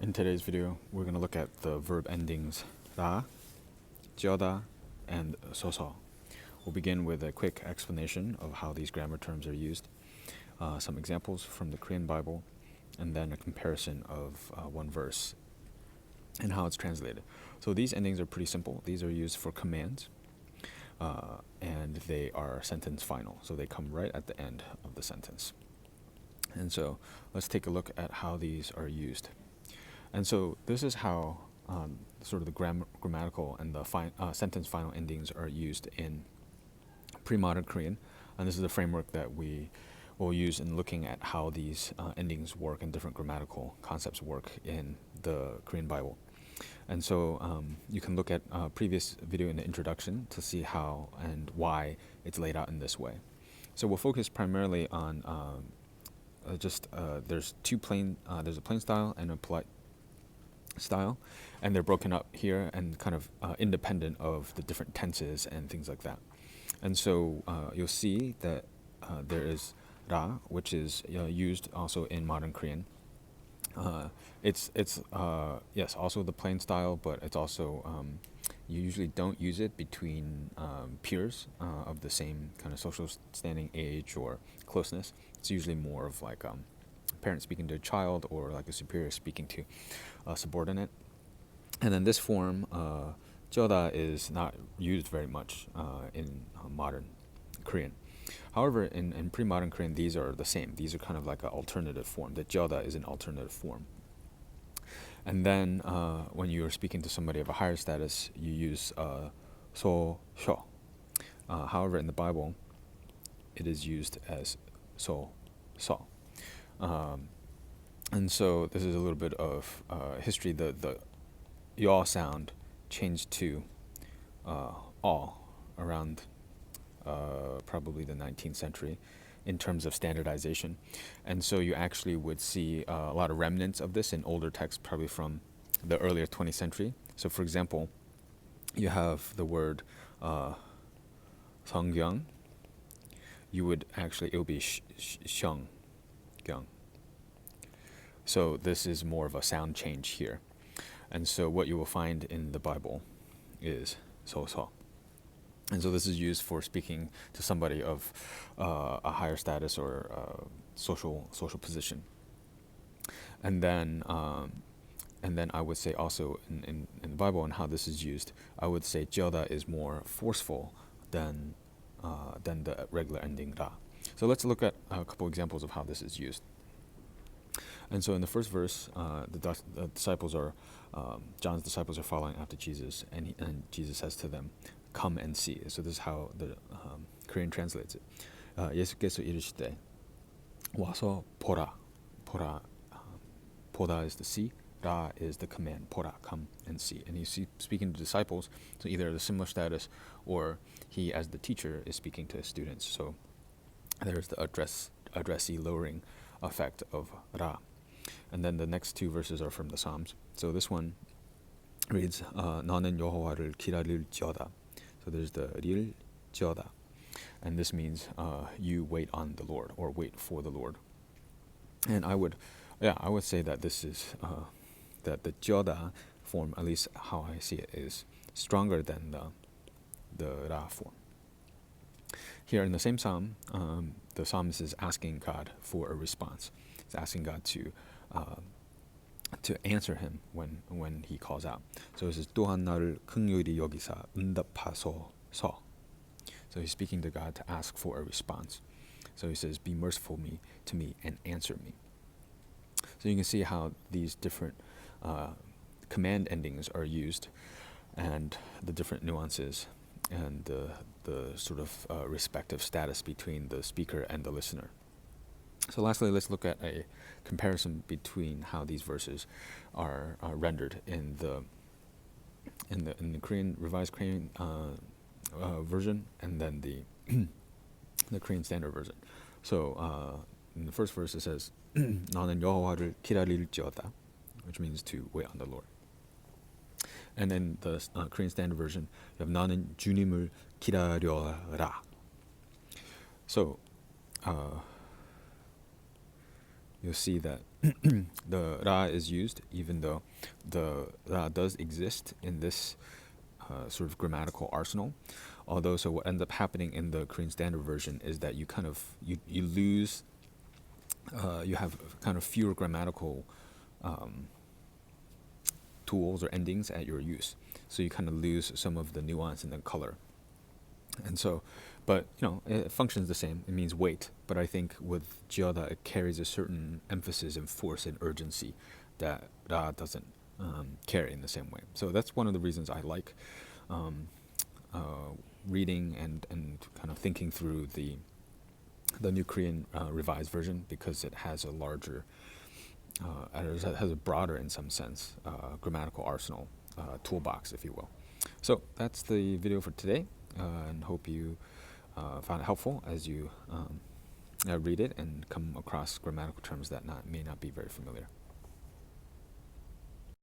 In today's video, we're going to look at the verb endings 라, 쬐어다, and 소서. We'll begin with a quick explanation of how these grammar terms are used, some examples from the Korean Bible, and then a comparison of one verse and how it's translated. So these endings are pretty simple. These are used for commands, and they are sentence final. So they come right at the end of the sentence. And so let's take a look at how these are used. And so this is how sort of the grammatical and the sentence final endings are used in pre-modern Korean. And this is the framework that we will use in looking at how these endings work and different grammatical concepts work in the Korean Bible. And so you can look at a previous video in the introduction to see how and why it's laid out in this way. So we'll focus primarily on there's a plain style and a polite style, and they're broken up here and kind of independent of the different tenses and things like that. And so you'll see that there is 라, which is used also in modern Korean. It's yes, also the plain style, but it's also you usually don't use it between peers of the same kind of social standing, age, or closeness. It's usually more of like a parent speaking to a child or like a superior speaking to a subordinate. And then this form, 쬐어다, is not used very much in modern Korean. However, in pre-modern Korean, these are the same. These are kind of like an alternative form. The 쬐어다 is an alternative form. And then when you're speaking to somebody of a higher status, you use 소, 셔. However, in the Bible, it is used as 소, 서. And so this is a little bit of history. The yaw sound changed to all around probably the 19th century in terms of standardization. And so you actually would see a lot of remnants of this in older texts, probably from the earlier 20th century. So for example, you have the word 성경. You would actually, it would be 셔ng. So this is more of a sound change here. And so what you will find in the Bible is 소서. And so this is used for speaking to somebody of a higher status or social position. And then I would say also in the Bible and how this is used, I would say 쬐어다 is more forceful than the regular ending 라. So let's look at a couple examples of how this is used. And so in the first verse, the disciples are John's disciples are following after Jesus, and Jesus says to them, "Come and see." So this is how the Korean translates it. 예수께서 이르시되 와서 보라. 보다 is the see, 라 is the command. 보라, come and see. And he's speaking to disciples, so either the similar status or he, as the teacher, is speaking to his students. So there's the addressee lowering effect of 라. And then the next two verses are from the Psalms. So this one reads 너는 여호와를 기다릴지어다. So there's the 릴 쬐어다, and this means you wait on the Lord or wait for the Lord. And I would say that this is that the 쬐어다 form, at least how I see it, is stronger than the 라 form. Here in the same psalm, the psalmist is asking God for a response. He's asking God to answer him when he calls out. So it says 또한 나를 긍휼히 여기사 응답하소서. So he's speaking to God to ask for a response. So he says, "Be merciful to me and answer me." So you can see how these different command endings are used, and the different nuances and the sort of respective status between the speaker and the listener. So lastly, let's look at a comparison between how these verses are rendered in the Korean Revised Korean version, and then the Korean Standard version. So in the first verse it says 나는 여호와를 기다릴지어다, which means to wait on the Lord. And in the Korean Standard version, you have 나는 주님을 기다려라. So you'll see that the ra is used even though the ra does exist in this sort of grammatical arsenal. Although, so what ends up happening in the Korean Standard Version is that you kind of you lose, you have kind of fewer grammatical tools or endings at your use. So you kind of lose some of the nuance and the color. And so, but it functions the same. It means wait. But I think with 쬐어다, it carries a certain emphasis and force and urgency that ra doesn't carry in the same way. So that's one of the reasons I like reading and kind of thinking through the New Korean Revised Version, because it has a larger, it has a broader, in some sense, grammatical arsenal, toolbox, if you will. So that's the video for today, and hope you found it helpful as you read it and come across grammatical terms that may not be very familiar.